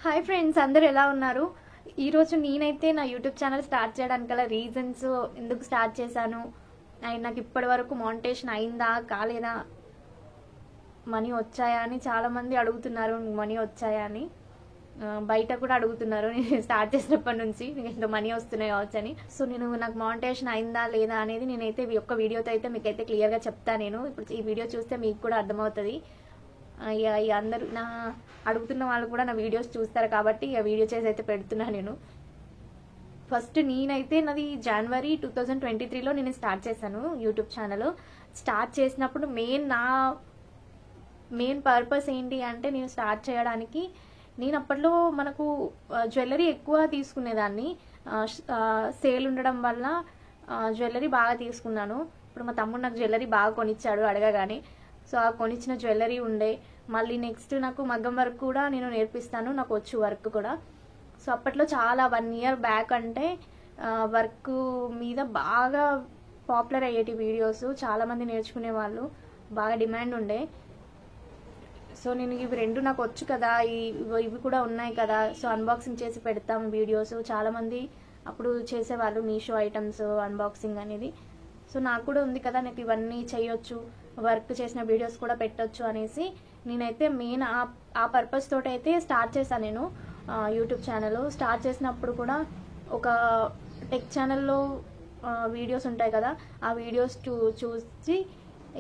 Hi friends, అందరు ఎలా ఉన్నారు? ఈరోజు నేనైతే నా యూట్యూబ్ ఛానల్ స్టార్ట్ చేయడానికి గల రీజన్స్, ఎందుకు స్టార్ట్ చేశాను అండ్ నాకు ఇప్పటి వరకు మానిటైజేషన్ అయిందా కాలేదా, మనీ వచ్చాయా అని చాలామంది అడుగుతున్నారు. మనీ వచ్చాయా అని బయట కూడా అడుగుతున్నారు. నేను స్టార్ట్ చేసినప్పటి నుంచి మీకు ఎంత మనీ వస్తున్నాయి కావచ్చు అని. సో నాకు మానిటైజేషన్ అయిందా లేదా అనేది నేనైతే ఈ ఒక్క వీడియోతో అయితే మీకైతే క్లియర్గా చెప్తాను. నేను ఇప్పుడు ఈ వీడియో చూస్తే మీకు కూడా అర్థమవుతుంది. అందరూ నా అడుగుతున్న వాళ్ళు కూడా నా వీడియోస్ చూస్తారు కాబట్టి వీడియో చేసి అయితే పెడుతున్నాను. నేను ఫస్ట్ నేనైతే నాది జనవరి 2023లో నేను స్టార్ట్ చేశాను యూట్యూబ్ ఛానల్. స్టార్ట్ చేసినప్పుడు మెయిన్ పర్పస్ ఏంటి అంటే, నేను స్టార్ట్ చేయడానికి నేను అప్పట్లో మనకు జ్యువెలరీ ఎక్కువ తీసుకునేదాన్ని. సేల్ ఉండడం వల్ల జ్యువెలరీ బాగా తీసుకున్నాను. ఇప్పుడు మా తమ్ముడు నాకు జ్యువెలరీ బాగా కొనిచ్చాడు అడగగానే. సో ఆ కొనిచ్చిన జ్యువెలరీ ఉండే. మళ్ళీ నెక్స్ట్ నాకు మగ్గం వర్క్ కూడా నేను నేర్పిస్తాను, నాకు వచ్చు వర్క్ కూడా. సో అప్పట్లో చాలా 1 ఇయర్ బ్యాక్ అంటే వర్క్ మీద బాగా పాపులర్ అయ్యేటి వీడియోస్, చాలామంది నేర్చుకునే వాళ్ళు, బాగా డిమాండ్ ఉండే. సో నేను ఇవి రెండు నాకు వచ్చు కదా, ఇవి కూడా ఉన్నాయి కదా, సో అన్బాక్సింగ్ చేసి పెడతాం వీడియోస్. చాలామంది అప్పుడు చేసేవాళ్ళు మీషో ఐటమ్స్ అన్బాక్సింగ్ అనేది. సో నాకు కూడా ఉంది కదా, నాకు ఇవన్నీ చేయొచ్చు, వర్క్ చేసిన వీడియోస్ కూడా పెట్టొచ్చు అనేసి నేనైతే మెయిన్ ఆ పర్పస్ తోటి అయితే స్టార్ట్ చేశాను నేను యూట్యూబ్ ఛానల్. స్టార్ట్ చేసినప్పుడు కూడా ఒక టెక్ ఛానల్లో వీడియోస్ ఉంటాయి కదా, ఆ వీడియోస్ చూసి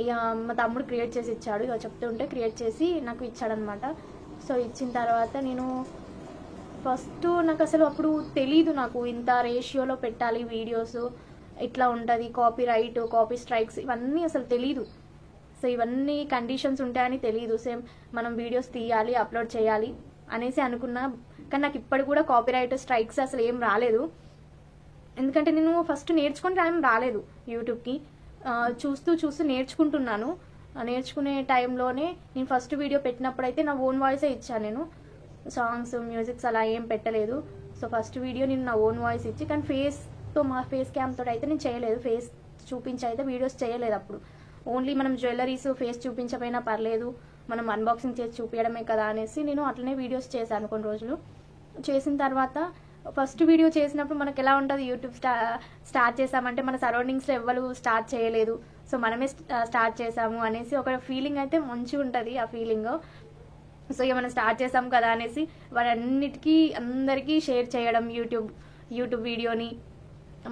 ఇక మా తమ్ముడు క్రియేట్ చేసి ఇచ్చాడు. ఇక చెప్తుంటే క్రియేట్ చేసి నాకు ఇచ్చాడనమాట. సో ఇచ్చిన తర్వాత నేను ఫస్ట్ నాకు అసలు అప్పుడు తెలీదు, నాకు ఇంత రేషియోలో పెట్టాలి వీడియోస్, ఇట్లా ఉంటుంది, కాపీ రైట్, కాపీ స్ట్రైక్స్, ఇవన్నీ అసలు తెలీదు. సో ఇవన్నీ కండిషన్స్ ఉంటాయని తెలియదు. సేమ్ మనం వీడియోస్ తీయాలి, అప్లోడ్ చేయాలి అనేసి అనుకున్నా. కానీ నాకు ఇప్పటి కూడా కాపీ రైట్, స్ట్రైక్స్ అసలు ఏం రాలేదు. ఎందుకంటే నేను ఫస్ట్ నేర్చుకుని టైం రాలేదు యూట్యూబ్కి. చూస్తూ నేర్చుకుంటున్నాను. నేర్చుకునే టైంలోనే నేను ఫస్ట్ వీడియో పెట్టినప్పుడైతే నా ఓన్ వాయిసే ఇచ్చాను. నేను సాంగ్స్, మ్యూజిక్స్ అలా ఏం పెట్టలేదు. సో ఫస్ట్ వీడియో నేను నా ఓన్ వాయిస్ ఇచ్చి, కానీ మా ఫేస్ క్యామ్ తోటి అయితే నేను చేయలేదు. ఫేస్ చూపించి అయితే వీడియోస్ చేయలేదు అప్పుడు. ఓన్లీ మనం జ్యువెలరీస్ ఫేస్ చూపించకపోయినా పర్లేదు, మనం అన్బాక్సింగ్ చేసి చూపించడమే కదా అనేసి నేను అట్లనే వీడియోస్ చేశాను కొన్ని రోజులు. చేసిన తర్వాత ఫస్ట్ వీడియో చేసినప్పుడు మనకు ఎలా ఉంటుంది, యూట్యూబ్ స్టార్ట్ చేసామంటే మన సరౌండింగ్స్లో ఎవ్వరు స్టార్ట్ చేయలేదు, సో మనమే స్టార్ట్ చేసాము అనేసి ఒక ఫీలింగ్ అయితే మంచిగా ఉంటుంది. ఆ ఫీలింగ్, సో ఇక మనం స్టార్ట్ చేసాం కదా అనేసి వాటన్నిటికీ అందరికీ షేర్ చేయడం, యూట్యూబ్ వీడియోని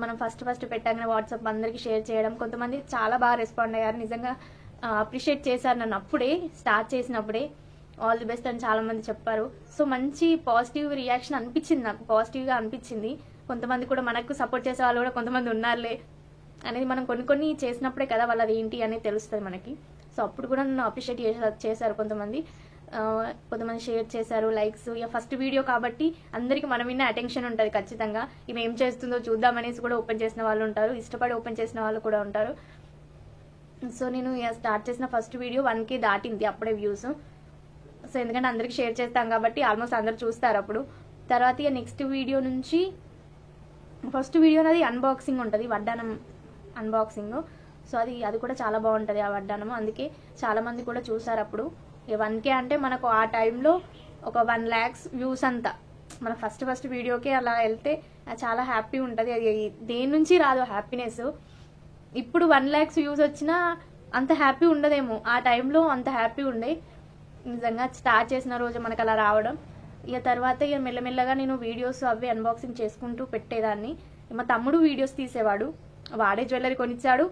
మనం ఫస్ట్ పెట్టగానే వాట్సాప్ అందరికీ షేర్ చేయడం. కొంతమంది చాలా బాగా రెస్పాండ్ అయ్యారు, నిజంగా అప్రిషియేట్ చేశారు నన్ను అప్పుడే, స్టార్ట్ చేసినప్పుడే. ఆల్ ది బెస్ట్ అని చాలా మంది చెప్పారు. సో మంచి పాజిటివ్ రియాక్షన్ అనిపించింది, నాకు పాజిటివ్గా అనిపించింది. కొంతమంది కూడా మనకు సపోర్ట్ చేసే వాళ్ళు కూడా కొంతమంది ఉన్నారులే అనేది, మనం కొన్ని చేసినప్పుడే కదా వాళ్ళది ఏంటి అనేది తెలుస్తుంది మనకి. సో అప్పుడు కూడా నన్ను అప్రిషియేట్ చేశారు కొంతమంది షేర్ చేశారు, లైక్స్. ఇక ఫస్ట్ వీడియో కాబట్టి అందరికి మన మీద అటెన్షన్ ఉంటుంది ఖచ్చితంగా. ఈమె ఏం చేస్తుందో చూద్దామనేసి కూడా ఓపెన్ చేసిన వాళ్ళు ఉంటారు, ఇష్టపడి ఓపెన్ చేసిన వాళ్ళు కూడా ఉంటారు. సో నేను స్టార్ట్ చేసిన ఫస్ట్ వీడియో 1K దాటింది అప్పుడే వ్యూస్. సో ఎందుకంటే అందరికి షేర్ చేస్తాం కాబట్టి ఆల్మోస్ట్ అందరు చూస్తారు అప్పుడు. తర్వాత ఇక నెక్స్ట్ వీడియో నుంచి ఫస్ట్ వీడియో అనేది అన్బాక్సింగ్ ఉంటుంది, వడ్డానం అన్బాక్సింగ్. సో అది కూడా చాలా బాగుంటుంది ఆ వడ్డానం, అందుకే చాలా మంది కూడా చూసారు అప్పుడు. 1K అంటే మనకు ఆ టైంలో ఒక 1 lakhs వ్యూస్ అంతా, మన ఫస్ట్ వీడియోకే అలా వెళ్తే చాలా హ్యాపీ ఉంటుంది. అది దేని నుంచి రాదు హ్యాపీనెస్. ఇప్పుడు 1 lakhs వ్యూస్ వచ్చినా అంత హ్యాపీ ఉండదేమో, ఆ టైంలో అంత హ్యాపీ ఉండే నిజంగా. స్టార్ట్ చేసిన రోజు మనకు అలా రావడం. ఇక తర్వాత ఇక మెల్లమెల్లగా నేను వీడియోస్ అవి అన్బాక్సింగ్ చేసుకుంటూ పెట్టేదాన్ని. మా తమ్ముడు వీడియోస్ తీసేవాడు, వాడే జ్యువెలరీ కొనిచ్చాడు,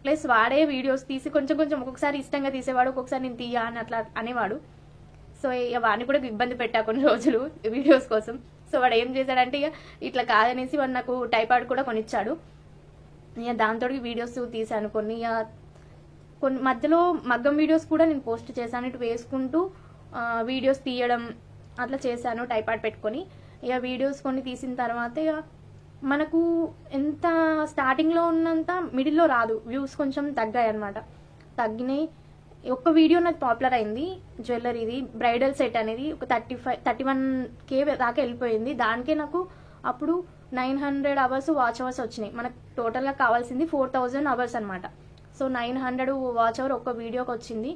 ప్లస్ వాడే వీడియోస్ తీసి కొంచెం ఒక్కొక్కసారి ఇష్టంగా తీసేవాడు, ఒక్కొక్కసారి నేను తీయా అని అట్లా అనేవాడు. సో ఇక వాడిని కూడా ఇబ్బంది పెట్టా కొన్ని రోజులు వీడియోస్ కోసం. సో వాడు ఏం చేశాడంటే ఇక ఇట్లా కాదనేసి వాడు నాకు టైపాడ్ కూడా కొనిచ్చాడు. ఇక దాంతో వీడియోస్ తీసాను కొన్ని మధ్యలో మగ్గం వీడియోస్ కూడా నేను పోస్ట్ చేశాను, ఇటు వేసుకుంటూ వీడియోస్ తీయడం అట్లా చేశాను టైపాడ్ పెట్టుకొని. ఇక వీడియోస్ కొన్ని తీసిన తర్వాత ఇక మనకు ఎంత స్టార్టింగ్లో ఉన్నంత మిడిల్లో రాదు, వ్యూస్ కొంచెం తగ్గాయి అనమాట. తగ్గినాయి. ఒక్క వీడియో నాకు పాపులర్ అయింది, జ్యువెలరీది బ్రైడల్ సెట్ అనేది, ఒక 31K దాకా వెళ్ళిపోయింది. దానికే నాకు అప్పుడు 900 అవర్స్ వాచ్ అవర్స్ వచ్చినాయి. మనకు టోటల్గా కావాల్సింది 4000 అవర్స్ అనమాట. సో 900 వాచ్ అవర్ ఒక్క వీడియోకి వచ్చింది.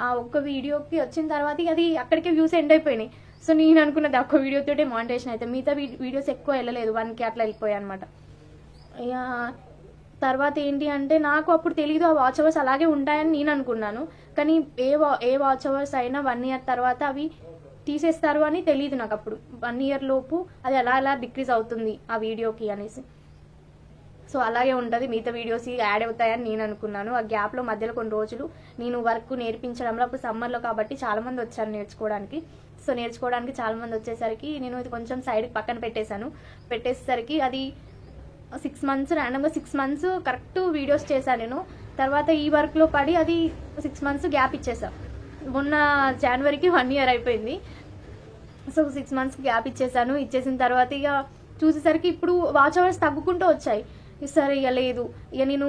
ఆ ఒక్క వీడియోకి వచ్చిన తర్వాత అది అక్కడికే వ్యూస్ ఎండ్ అయిపోయినాయి. సో నేను అనుకున్నది ఒక్క వీడియోతోటే మానిటైజేషన్ అయితే, మిగతా వీడియోస్ ఎక్కువ వెళ్ళలేదు, 1K అట్లా వెళ్ళిపోయాయి అనమాట. ఇక తర్వాత ఏంటి అంటే నాకు అప్పుడు తెలీదు ఆ వాచ్ అవర్స్ అలాగే ఉంటాయని నేను అనుకున్నాను. కానీ ఏ వాచ్ అవర్స్ అయినా 1 year తర్వాత అవి తీసేస్తారు అని తెలియదు నాకు అప్పుడు. 1 year లోపు అది అలా డిక్రీజ్ అవుతుంది ఆ వీడియోకి అనేసి. సో అలాగే ఉంటుంది, మిగతా వీడియోస్ యాడ్ అవుతాయని నేను అనుకున్నాను. ఆ గ్యాప్లో మధ్యలో కొన్ని రోజులు నేను వర్క్ నేర్పించడంలో, అప్పుడు సమ్మర్లో కాబట్టి చాలా మంది వచ్చారు నేర్చుకోవడానికి. సో నేర్చుకోవడానికి చాలా మంది వచ్చేసరికి నేను ఇది కొంచెం సైడ్కి పక్కన పెట్టేసరికి అది 6 months ర్యాండమ్గా 6 months కరెక్ట్ వీడియోస్ చేశాను నేను. తర్వాత ఈ వర్క్లో పడి అది 6 months గ్యాప్ ఇచ్చేసా. మొన్న జనవరికి 1 year అయిపోయింది. సో 6 months గ్యాప్ ఇచ్చేసిన తర్వాత ఇక చూసేసరికి ఇప్పుడు వాచ్ అవర్స్ తగ్గుకుంటూ వచ్చాయి. సరే ఇక లేదు, ఇక నేను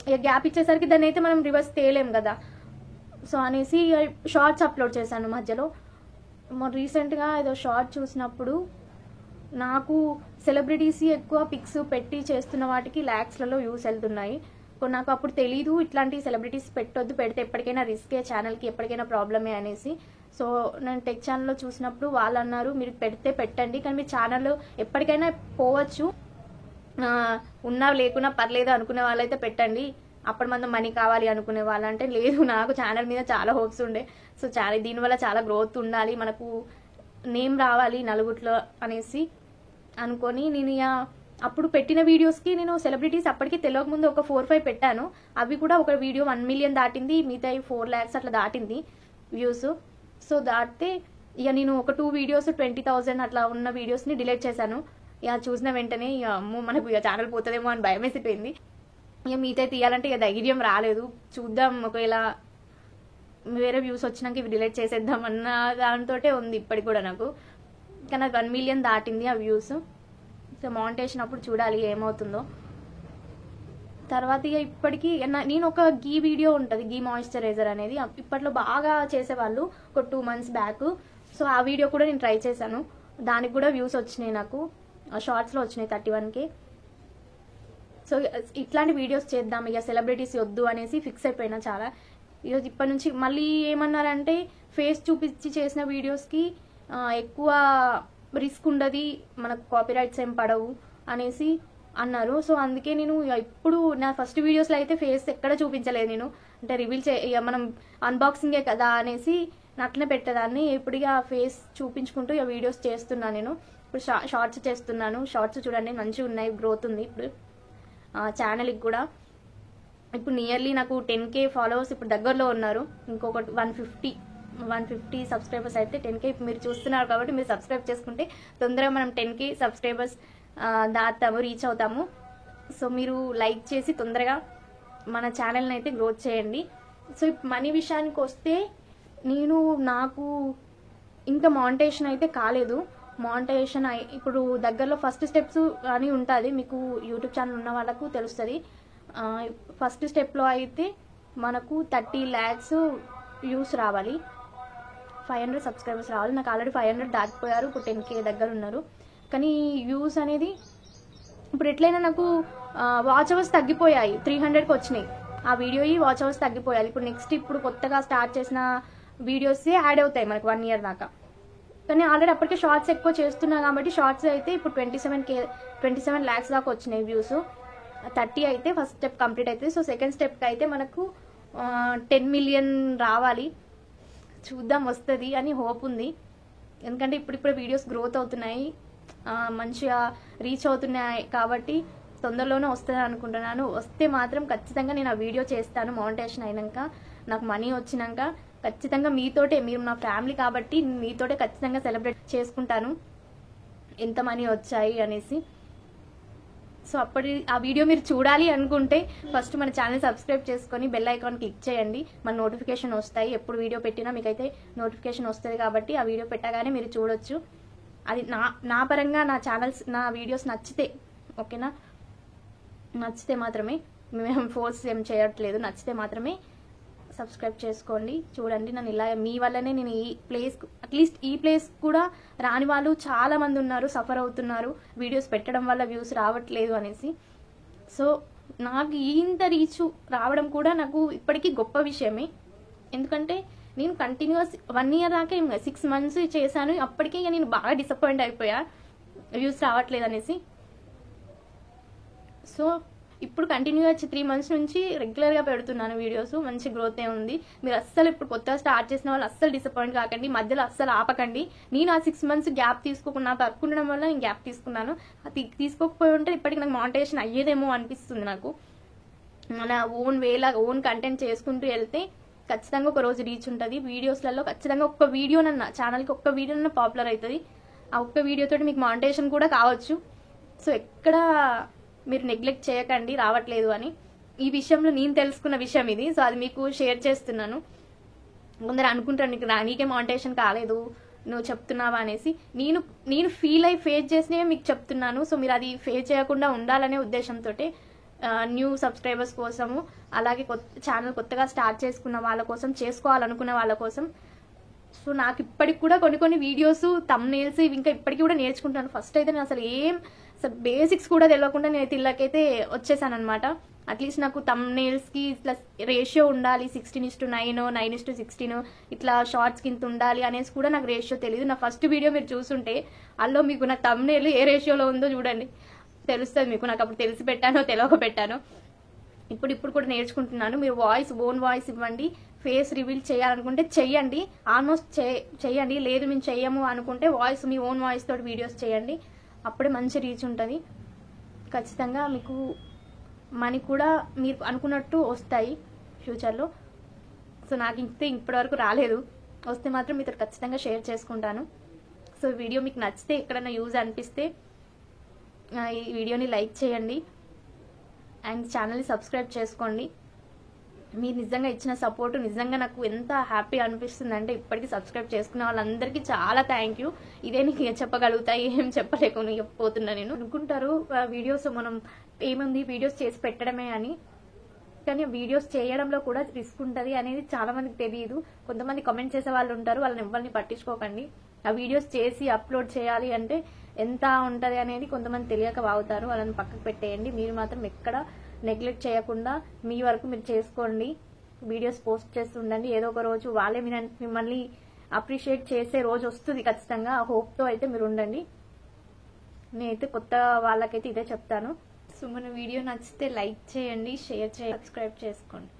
ఇక గ్యాప్ ఇచ్చేసరికి దాన్ని అయితే మనం రివర్స్ తేలేం కదా. సో అనేసి షార్ట్స్ అప్లోడ్ చేశాను మధ్యలో. రీసెంట్గా ఏదో షార్ట్ చూసినప్పుడు నాకు సెలబ్రిటీస్ ఎక్కువ పిక్స్ పెట్టి చేస్తున్న వాటికి lakhsలలో వ్యూస్ వెళ్తున్నాయి. నాకు అప్పుడు తెలీదు ఇట్లాంటి సెలబ్రిటీస్ పెట్టొద్దు, పెడితే ఎప్పటికైనా రిస్కే, ఛానల్కి ఎప్పటికైనా ప్రాబ్లమే అనేసి. సో నేను టెక్ ఛానల్లో చూసినప్పుడు వాళ్ళు అన్నారు మీరు పెడితే పెట్టండి, కానీ మీ ఛానల్ ఎప్పటికైనా పోవచ్చు, ఉన్నా లేకున్నా పర్లేదు అనుకునే వాళ్ళైతే పెట్టండి, అప్పటి మనం మనీ కావాలి అనుకునే వాళ్ళంటే లేదు, నాకు ఛానల్ మీద చాలా హోప్స్ ఉండే. సో దీనివల్ల చాలా గ్రోత్ ఉండాలి, మనకు నేమ్ రావాలి నలుగురిలో అనేసి అనుకొని నేను అప్పుడు పెట్టిన వీడియోస్కి నేను సెలబ్రిటీస్ అప్పటికి తెలియక ముందు ఒక 4-5 పెట్టాను. అవి కూడా ఒక వీడియో 1 million దాటింది, మిగతా 4 lakhs అట్లా దాటింది వ్యూస్. సో దాటితే ఇక నేను ఒక 2 videos 20,000 అట్లా ఉన్న వీడియోస్ని డిలీట్ చేశాను. ఇక చూసిన వెంటనే ఇక అమ్మో మనకు ఇక ఛానల్ పోతుందేమో అని భయం వేసిపోయింది. ఇక మిగతా తీయాలంటే ఇక ధైర్యం రాలేదు. చూద్దాం ఒకవేళ వేరే వ్యూస్ వచ్చినాక ఇవి డిలీట్ చేసేద్దాం అన్న దాంతో ఉంది ఇప్పటికి కూడా నాకు. కానీ 1 million దాటింది ఆ వ్యూస్. సో మానిటైజేషన్ అప్పుడు చూడాలి ఏమవుతుందో. తర్వాత ఇక ఇప్పటికీ నేను ఒక గీ వీడియో ఉంటుంది, గీ మాయిశ్చరైజర్ అనేది ఇప్పట్లో బాగా చేసేవాళ్ళు ఒక 2 months బ్యాక్. సో ఆ వీడియో కూడా నేను ట్రై చేశాను, దానికి కూడా వ్యూస్ వచ్చినాయి, నాకు షార్ట్స్లో వచ్చినాయి 31K. సో ఇట్లాంటి వీడియోస్ చేద్దాం, ఇక సెలబ్రిటీస్ వద్దు అనేసి ఫిక్స్ అయిపోయినా చాలా. ఈరోజు ఇప్పటి నుంచి మళ్ళీ ఏమన్నారంటే ఫేస్ చూపించి చేసిన వీడియోస్కి ఎక్కువ రిస్క్ ఉండదు, మనకు కాపీరైట్స్ ఏం పడవు అనేసి అన్నారు. సో అందుకే నేను ఇప్పుడు నా ఫస్ట్ వీడియోస్లో అయితే ఫేస్ ఎక్కడ చూపించలేదు నేను, అంటే రివీల్ మనం అన్బాక్సింగే కదా అనేసి అట్లనే పెట్టేదాన్ని. ఇప్పుడు ఇక ఫేస్ చూపించుకుంటూ ఇక వీడియోస్ చేస్తున్నాను నేను. ఇప్పుడు షార్ట్స్ చేస్తున్నాను, షార్ట్స్ చూడండి మంచిగా ఉన్నాయి, గ్రోత్ ఉంది ఇప్పుడు ఛానల్కి కూడా. ఇప్పుడు నియర్లీ నాకు 10K ఫాలోవర్స్ ఇప్పుడు దగ్గరలో ఉన్నారు. ఇంకొకటి 150 సబ్స్క్రైబర్స్ అయితే 10K మీరు చూస్తున్నారు కాబట్టి మీరు సబ్స్క్రైబ్ చేసుకుంటే తొందరగా మనం 10K సబ్స్క్రైబర్స్ రీచ్ అవుతాము. సో మీరు లైక్ చేసి తొందరగా మన ఛానల్ని అయితే గ్రోత్ చేయండి. సో మనీ విషయానికి వస్తే నాకు ఇంకా మానిటైజేషన్ అయితే కాలేదు. మానిటైజేషన్ ఇప్పుడు దగ్గరలో ఫస్ట్ స్టెప్స్ అని ఉంటుంది, మీకు యూట్యూబ్ ఛానల్ ఉన్న వాళ్ళకు తెలుస్తుంది. ఫస్ట్ స్టెప్లో అయితే మనకు 30 lakhs వ్యూస్ రావాలి, 500 సబ్స్క్రైబర్స్ రావాలి. నాకు ఆల్రెడీ 500 దాటిపోయారు, ఇప్పుడు 10K దగ్గర ఉన్నారు. కానీ వ్యూస్ అనేది ఇప్పుడు ఎట్లయినా నాకు వాచ్ అవర్స్ తగ్గిపోయాయి, 300కి వచ్చినాయి ఆ వీడియో, వాచ్ అవర్స్ తగ్గిపోయాయి. ఇప్పుడు నెక్స్ట్ ఇప్పుడు కొత్తగా స్టార్ట్ చేసిన వీడియోసే యాడ్ అవుతాయి మనకు 1 year దాకా. కానీ ఆల్రెడీ అప్పటికే షార్ట్స్ ఎక్కువ చేస్తున్నా కాబట్టి షార్ట్స్ అయితే ఇప్పుడు 27 lakhs దాకా వచ్చినాయి వ్యూస్. 30 అయితే ఫస్ట్ స్టెప్ కంప్లీట్ అవుతుంది. సో సెకండ్ స్టెప్కి అయితే మనకు 10 million రావాలి, చూద్దాం వస్తుంది అని హోప్ ఉంది. ఎందుకంటే ఇప్పుడు వీడియోస్ గ్రోత్ అవుతున్నాయి, మంచిగా రీచ్ అవుతున్నాయి కాబట్టి తొందరలోనే వస్తుంది అనుకుంటున్నాను. వస్తే మాత్రం ఖచ్చితంగా నేను ఆ వీడియో చేస్తాను. మానిటైజేషన్ అయినాక నాకు మనీ వచ్చినాక ఖచ్చితంగా మీతోటే, మీరు నా ఫ్యామిలీ కాబట్టి మీతోటే ఖచ్చితంగా సెలబ్రేట్ చేసుకుంటాను ఎంత మనీ వచ్చాయి అనేసి. సో ఆ వీడియో మీరు చూడాలి అనుకుంటే ఫస్ట్ మన ఛానల్ సబ్స్క్రైబ్ చేసుకొని బెల్ ఐకాన్ క్లిక్ చేయండి, మన నోటిఫికేషన్ వస్తాయి. ఎప్పుడు వీడియో పెట్టినా మీకైతే నోటిఫికేషన్ వస్తుంది కాబట్టి ఆ వీడియో పెట్టగానే మీరు చూడొచ్చు. అది నా పరంగా నా ఛానల్స్ నా వీడియోస్ నచ్చితే ఓకేనా, నచ్చితే మాత్రమే, మేము ఫోర్స్ ఏం చేయట్లేదు, నచ్చితే మాత్రమే సబ్స్క్రైబ్ చేసుకోండి. చూడండి నన్ను ఇలా మీ వల్లనే నేను ఈ ప్లేస్, అట్లీస్ట్ ఈ ప్లేస్ కూడా రాని వాళ్ళు చాలా మంది ఉన్నారు, సఫర్ అవుతున్నారు వీడియోస్ పెట్టడం వల్ల వ్యూస్ రావట్లేదు అనేసి. సో నాకు ఇంత రీచ్ రావడం కూడా నాకు ఇప్పటికీ గొప్ప విషయమే. ఎందుకంటే నేను కంటిన్యూస్ 1 year దాకా 6 months చేశాను. అప్పటికే ఇక నేను బాగా డిసప్పాయింట్ అయిపోయా వ్యూస్ రావట్లేదు అనేసి. సో ఇప్పుడు కంటిన్యూ వచ్చి 3 months నుంచి రెగ్యులర్గా పెడుతున్నాను వీడియోస్. మంచి గ్రోత్ ఉంది. మీరు అస్సలు ఇప్పుడు కొత్తగా స్టార్ట్ చేసిన వాళ్ళు అస్సలు డిసప్పాయింట్ కాకండి, మధ్యలో అస్సలు ఆపకండి. నేను ఆ 6 months గ్యాప్ తీసుకోకుండా నాకు వర్క్ ఉండడం వల్ల నేను గ్యాప్ తీసుకున్నాను. అది తీసుకోకపోయి ఉంటే ఇప్పటికి నాకు మానిటైజేషన్ అయ్యేదేమో అనిపిస్తుంది నాకు. మన ఓన్ ఓన్ కంటెంట్ చేసుకుంటూ వెళ్తే ఖచ్చితంగా ఒక రోజు రీచ్ ఉంటుంది. వీడియోస్లలో ఖచ్చితంగా ఒక్క వీడియోనన్నా ఛానల్కి ఒక్క వీడియోనన్నా పాపులర్ అవుతుంది. ఆ ఒక్క వీడియోతో మీకు మానిటైజేషన్ కూడా కావచ్చు. సో ఎక్కడ మీరు నెగ్లెక్ట్ చేయకండి రావట్లేదు అని. ఈ విషయంలో నేను తెలుసుకున్న విషయం ఇది. సో అది మీకు షేర్ చేస్తున్నాను. కొందరు అనుకుంటారు నీకే మానిటైజేషన్ కాలేదు నువ్వు చెప్తున్నావా అనేసి. నేను ఫీల్ అయి ఫేస్ చేసినవి మీకు చెప్తున్నాను. సో మీరు అది ఫేస్ చేయకుండా ఉండాలనే ఉద్దేశంతో న్యూ సబ్స్క్రైబర్స్ కోసము, అలాగే ఛానల్ కొత్తగా స్టార్ట్ చేసుకున్న వాళ్ళ కోసం, చేసుకోవాలనుకున్న వాళ్ళ కోసం. సో నాకు ఇప్పటికి కూడా కొన్ని వీడియోస్ థంబ్నెయిల్స్ ఇవి ఇంకా ఇప్పటికి కూడా నేర్చుకుంటాను. ఫస్ట్ అయితే నేను అసలు బేసిక్స్ కూడా తెలియకుండా నేను ఇళ్ళకైతే వచ్చేసాను అనమాట. అట్లీస్ట్ నాకు థంబ్నెయిల్స్కి ఇట్లా రేషియో ఉండాలి, 16:9, 9:16 ఇట్లా షార్ట్స్కి ఇంత ఉండాలి అనేసి కూడా నాకు రేషియో తెలియదు. నా ఫస్ట్ వీడియో మీరు చూసుంటే అందులో మీకు నా థంబ్నెయిల్ ఏ రేషియోలో ఉందో చూడండి, తెలుస్తుంది మీకు. నాకు అప్పుడు తెలిసి పెట్టానో తెలియక పెట్టానో. ఇప్పుడు కూడా నేర్చుకుంటున్నాను. మీరు ఓన్ వాయిస్ ఇవ్వండి. ఫేస్ రివీల్ చేయాలనుకుంటే చెయ్యండి, ఆల్మోస్ట్ చెయ్యండి. లేదు మేము చెయ్యము అనుకుంటే మీ ఓన్ వాయిస్ తోటి వీడియోస్ చేయండి. అప్పుడే మంచి రీచ్ ఉంటుంది. ఖచ్చితంగా మీకు మనీ కూడా మీరు అనుకున్నట్టు వస్తాయి ఫ్యూచర్లో. సో నాకు ఇప్పటివరకు రాలేదు. వస్తే మాత్రం మీతో ఖచ్చితంగా షేర్ చేసుకుంటాను. సో వీడియో మీకు నచ్చితే ఎక్కడైనా యూజ్ అనిపిస్తే ఈ వీడియోని లైక్ చేయండి అండ్ ఛానల్ని సబ్స్క్రైబ్ చేసుకోండి. మీరు నిజంగా ఇచ్చిన సపోర్ట్ నిజంగా నాకు ఎంత హ్యాపీ అనిపిస్తుంది అంటే ఇప్పటికీ సబ్స్క్రైబ్ చేసుకున్న వాళ్ళందరికీ చాలా థ్యాంక్ యూ. ఇదే నీకు చెప్పగలుగుతా, ఏం చెప్పలేకపోతున్నా నేను. అనుకుంటారు వీడియోస్ మనం ఏముంది వీడియోస్ చేసి పెట్టడమే అని, కానీ వీడియోస్ చేయడంలో కూడా రిస్క్ ఉంటుంది అనేది చాలా మందికి తెలియదు. కొంతమంది కామెంట్ చేసే వాళ్ళు ఉంటారు, వాళ్ళని ఎవరిని పట్టించుకోకండి. ఆ వీడియోస్ చేసి అప్లోడ్ చేయాలి అంటే ఎంత ఉంటుంది అనేది కొంతమంది తెలియక వాగుతారు, వాళ్ళని పక్కకు పెట్టేయండి. మీరు మాత్రం ఎక్కడ నెగ్లెక్ట్ చేయకుండా మీ వరకు మీరు చేసుకోండి. వీడియోస్ పోస్ట్ చేస్తుండండి. ఏదో ఒక రోజు వాళ్ళే మిమ్మల్ని అప్రిషియేట్ చేసే రోజు వస్తుంది ఖచ్చితంగా. ఆ హోప్తో అయితే మీరు ఉండండి. నేనైతే కొత్త వాళ్ళకైతే ఇదే చెప్తాను. సో మన వీడియో నచ్చితే లైక్ చేయండి, షేర్ చేయండి, సబ్స్క్రైబ్ చేసుకోండి.